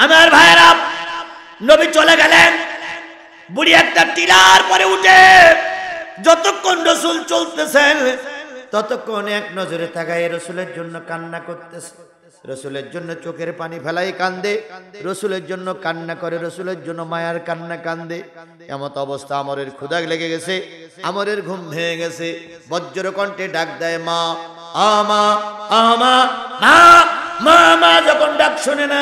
আমার ভাইরা, নবী চলে গেলেন। বুড়ি একটা টিলার পরে উঠে যতক্ষণ রসুল চলতেছেন ততক্ষণ এক নজরে তাকায় রসুলের জন্য কান্না করতেছে। রসুলের জন্য চোখের পানি ফেলাই কান্দে, রসুলের জন্য কান্না করে, রসুলের জন্য মায়ার কান্না কান্দে। এমত অবস্থা আমরের ক্ষুধা লেগে গেছে, আমরের ঘুম ভেঙে গেছে। বজ্র কণ্ঠে ডাক দেয়, মা আমা আমা মা মা মা। যখন ডাক শোনে না,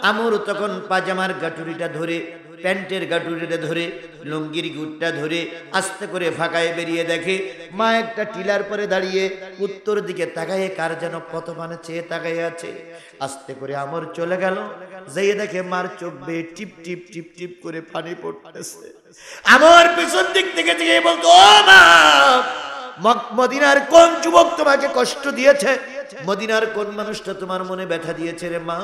আমর তখন পাজামার গাটুরিটা ধরে, প্যান্টের গাটুরিটা ধরে, লুঙ্গির গুটটা ধরে আস্তে করে ফাঁকায় বেরিয়ে দেখে মা একটা টিলার পরে দাঁড়িয়ে উত্তর দিকে তাকায়ে কার যেন কত মানে চেয়ে তাকাই আছে। আস্তে করে আমর চলে গেল, যেয়ে দেখে মার চোখ বেয়ে টিপ টিপ টিপ টিপ করে পানি পড়তেছে। আমর পিছন দিক থেকে যেয়ে বলতো, ও মা, মদিনার কোন যুবক তোমাকে কষ্ট দিয়েছে? মদিনার কোন মানুষটা তোমার মনে ব্যথা দিয়েছে রে মা?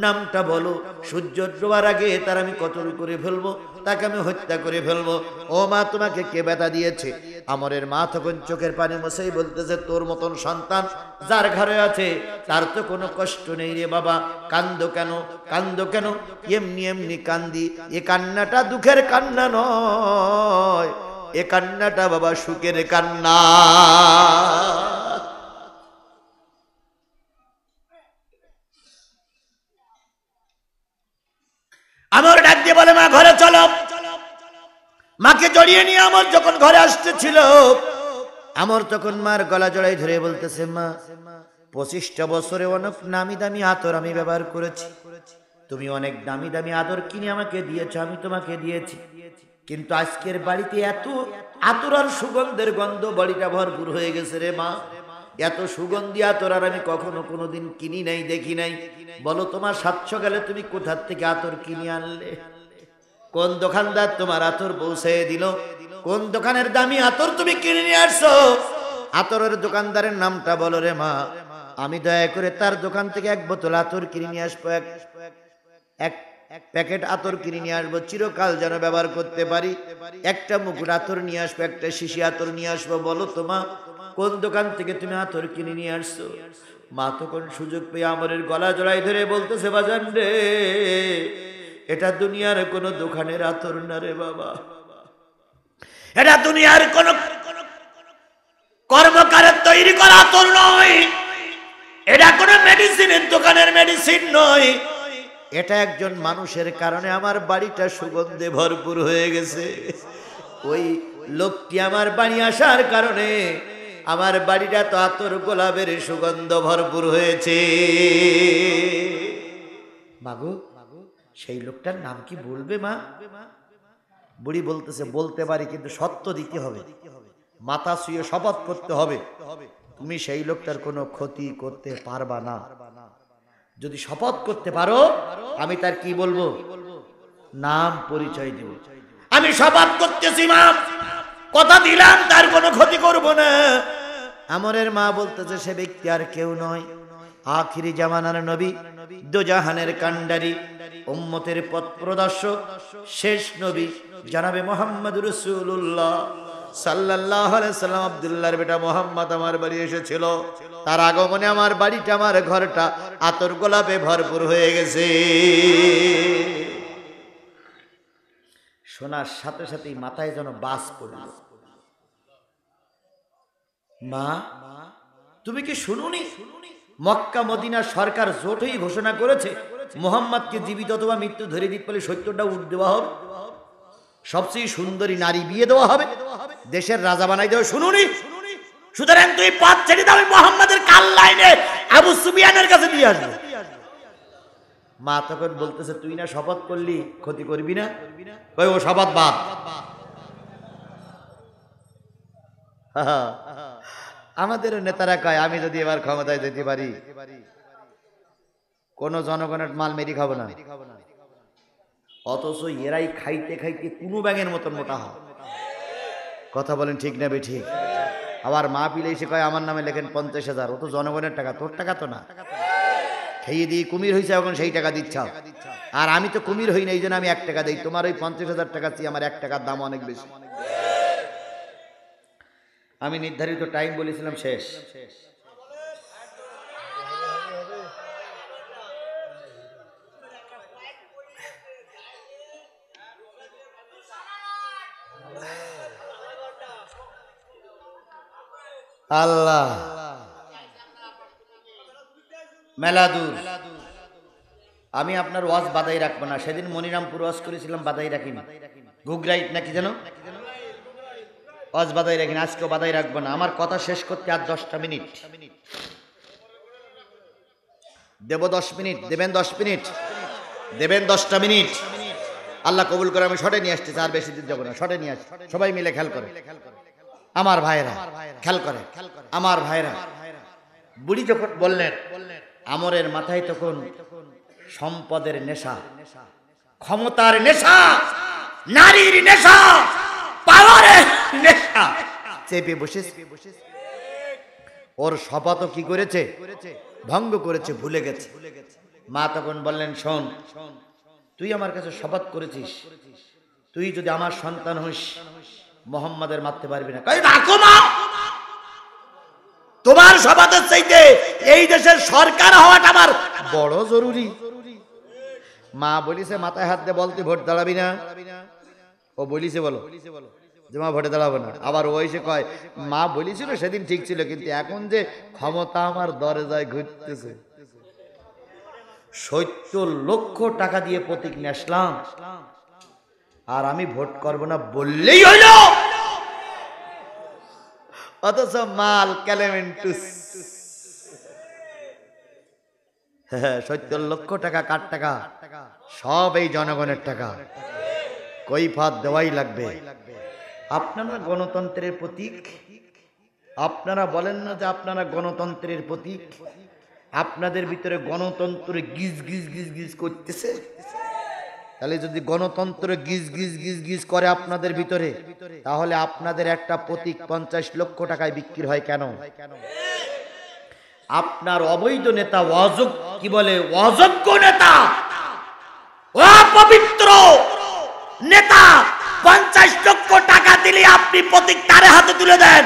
নামটা বলো, সূর্য ডোবার আগে তার আমি কতল করে ফেলবো, তাকে আমি হত্যা করে ফেলবো। ও মা, তোমাকে কে ব্যথা দিয়েছে? আমরের মা তখন চোখের পানি মোছেই বলতেছে, তোর মতন সন্তান যার ঘরে আছে তার তো কোনো কষ্ট নেই রে বাবা, কান্দো কেন, কান্দো কেন? এমনি এমনি কান্দি, এ কান্নাটা দুঃখের কান্না নয়, এ কান্নাটা বাবা সুখের কান্না। আমর ডাক দিয়ে বলে, মা ঘরে চলো। মাকে জড়িয়ে নিয়ে আমর যখন ঘরে আসতেছিল, আমর তখন মার গলা জড়াই ধরে বলতেছে, মা 25টা বছরে অনেক নামি দামি আতর আমি ব্যবহার করেছি, তুমি অনেক দামি দামি আদর কিনে আমাকে দিয়েছো, আমি তোমাকে দিয়েছি, কিন্তু আজকের বাড়িতে এত আতর আর সুগন্ধের গন্ধ, বাড়িটা ভরপুর হয়ে গেছে রে মা। এত সুগন্ধি আতর আর আমি কখনো কোনোদিন কিনি নাই, দেখি নাই। বলো, তোমার 700 গেলে তুমি কোথার থেকে আতর কিনে আনলে? কোন দোকানদার তোমার আতর পৌঁছে দিল? কোন দোকানের দামি আতর তুমি কিনে নিয়ে আসছো? আতরের দোকানদারের নামটা বলো রে মা, আমি দয়া করে তার দোকান থেকে 1 বোতল আতর কিনে নিয়ে আসবো, এক প্যাকেট আতর কিনে নিয়ে আসবো, চিরকাল যেন ব্যবহার করতে পারি। একটা মুকুট আতর নিয়ে আসবো, একটা শিশি আতর নিয়ে আসবো। বলো তো মা, কোন দোকান থেকে তুমি আতর কিনে নিয়ে আসছো? মা তখন সুযোগ পেয়ে আমরের গলা জড়াই ধরে বলতেছে, বাজান রে, এটা দুনিয়ার কোন দোকানের আতর না রে বাবা, এটা দুনিয়ার কোন কর্মকারের তৈরি করা আতর নয়, এটা কোন মেডিসিনের দোকানের মেডিসিন নয়, এটা একজন মানুষের কারণে আমার বাড়িটা সুগন্ধে ভরপুর হয়ে গেছে। ওই লোকটি আমার বাড়ি আসার কারণে আমার বাড়িটা তো আতর গোলাপের সুগন্ধ ভরপুর হয়েছে। মাগো, সেই লোকটার নাম কি বলবে মা? বুড়ি বলতেছে, বলতে পারি, কিন্তু সত্য দিতে হবে, মাথা ছুঁয়ে শপথ করতে হবে, তুমি সেই লোকটার কোনো ক্ষতি করতে পারবা না। যদি শপথ করতে পারো, আমি তার কি বলবো? নাম পরিচয় দিব। আমি শপথ করতেছি মা, কথা দিলাম তার কোনো ক্ষতি করব না। আমরের মা বলতেছে, সে ব্যক্তি আর কেউ নয়, আখিরি জামানার নবী, দোজাহানের কান্ডারি, উম্মতের পথ প্রদর্শক, শেষ নবী জনাবে মুহাম্মদ রাসূলুল্লাহ সাল্লাল্লাহু আলাইহি সাল্লাম। আব্দুল্লাহর বেটা মুহাম্মদ আমার বাড়ি এসেছিল, তার আগমনে আমার বাড়িটা, আমার ঘরটা আতর গোলাপে ভরপুর হয়ে গেছে। শোনার সাথে সাথেই মাথায় যেন বাস পড়ল। মা, তুমি কি শুনুনি? মক্কা মদিনা সরকার জোটই ঘোষণা করেছে মুহাম্মদকে জীবিত অথবা মৃত্যু ধরে দিতে পারলে 70টা উট দেওয়া হবে, সবচেয়ে সুন্দরী নারী বিয়ে দেওয়া হবে, দেশের রাজা বানাই দেওয়া। শুনুনি? সুতরাং তুই পথ ছেড়ে দাও, মুহাম্মাদের কাল লাইনে আবু সুফিয়ানের কাছে দিয়ে আসবে। মা তখন বলতেছে, তুই না শপথ করলি ক্ষতি করবি না? কই, ও শপথ বাদ। আমাদের নেতারা কয়, আমি যদি এবার ক্ষমতায় যেতে পারি, কোন জনগণের মাল মেরি খাবো না। অথচ এরাই খাইতে খাইতে কোনো ব্যাঙের মতন মোটা হয়। কথা বলেন ঠিক না বেঠিক? আবার মা পিলে এসে কয়, আমার নামে লেখেন 50,000, ও তো জনগণের টাকা, তোর টাকা তো না। খেয়ে দিয়ে কুমির হয়েছে, এখন সেই টাকা দিচ্ছ। আর আমি তো কুমির হই না, এই জন্য আমি 1 টাকা দিই। তোমার ওই 50,000 টাকা চেয়ে আমার 1 টাকার দাম অনেক বেশি। আমি নির্ধারিত টাইম বলেছিলাম শেষ। আল্লাহ মেলা দূর। আমি আপনার ওয়াজ বাদাই রাখবো না। সেদিন মনিরামপুর ওয়াজ করেছিলাম, বাদাই রাখিনি। গুগরাইট নাকি যেন ওয়াজ বাদাই রাখিনি, আজকেও বাদাই রাখবো না। আমার কথা শেষ করতে আর 10টা মিনিট দেব। 10 মিনিট দেবেন, 10 মিনিট দেবেন, 10টা মিনিট আল্লাহ কবুল করে। আমি শর্টে নিয়ে আসতেছি, আর বেশি দিন যাবো না। শর্টে নিয়ে আসছি, সবাই মিলে খেয়াল করে আমার ভাইরা, খেয়াল করে আমার ভাইরা। বুড়ি যখন বললেন, আমরের মাথায় তখন সম্পদের নেশা, ক্ষমতার নেশা, নারীর নেশা, পাওয়ারের নেশা চেপে বসেছে। ওর শপথ কি করেছে? ভঙ্গ করেছে, ভুলে গেছে। মা তখন বললেন, শোন, তুই আমার কাছে শপথ করেছিস, তুই যদি আমার সন্তান হইস মোহাম্মদের মারতে পারবি না। রাখো মা, তোমার শপথের চাইতে এই দেশের সরকার হওয়াটা আমার বড় জরুরি। মা বলিছে, মাথায় হাত দিয়ে বলতে ভোট দাঁড়াবি না। ও বলিছে বলো যে মা ভোটে দাঁড়াবো না। আবার ও এসে কয়, মা বলেছিল সেদিন ঠিক ছিল, কিন্তু এখন যে ক্ষমতা আমার দরজায় ঘুরতেছে। 70 লক্ষ টাকা দিয়ে প্রতীক নেসলাম, আর আমি ভোট করবো না বললেই হইল। অথচ মাল ক্যালেমেন্টুস। 70 লক্ষ টাকা কার টাকা? সব এই জনগণের টাকা। কৈফিয়ত দেওয়াই লাগবে। আপনারা গণতন্ত্রের প্রতীক, আপনারা বলেন না যে আপনারা গণতন্ত্রের প্রতীক? আপনাদের ভিতরে গণতন্ত্র গিজ গিজ গিজ গিজ করতেছে। তাহলে যদি গণতন্ত্র গিজ গিজ গিজ গিজ করে আপনাদের ভিতরে, তাহলে আপনাদের একটা প্রতীক 50 লক্ষ টাকায় বিক্রি হয় কেন? আপনার অবৈধ নেতা, কি বলে, অযোগ্য নেতা, অপবিত্র নেতা 50 লক্ষ টাকা দিলে আপনি প্রতীক তার হাতে তুলে দেন।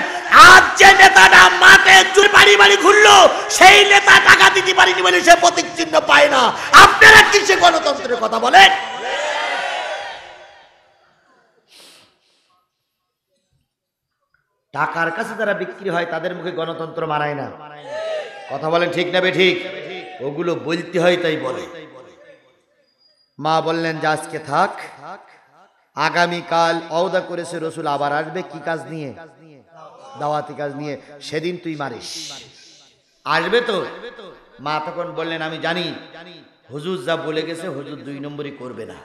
আজ যে নেতাটা মাঠে বাড়ি বাড়ি ঘুরলো, সেই নেতা টাকা দিতে পারেনি বলে সে প্রতীক চিহ্ন পায় না। আপনারা কিসে গণতন্ত্রের কথা বলেন? টাকার কাছে যারা বিক্রি হয় তাদের মুখে গণতন্ত্র মানায় না। কথা বলেন ঠিক না বেঠিক? ওগুলো বলতে হয় তাই বলে। মা বললেন যে আজকে থাক, আগামীকাল ওয়াদা করেছে রসুল আবার আসবে। কি কাজ নিয়ে? দাওয়াতি কাজ নিয়ে। সেদিন তুই মারিস, আসবে তো? মা তখন বললেন, আমি জানি হুজুর যা বলে গেছে, হুজুর 2 নম্বরই করবে না,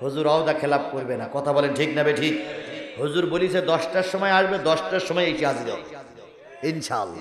হুজুর ওয়াদা খেলাপ করবে না। কথা বলেন ঠিক না বেঠিক? হুজুর বলিছে 10টার সময় আসবে, 10টার সময় এসে হাজির হবে ইনশাআল্লাহ।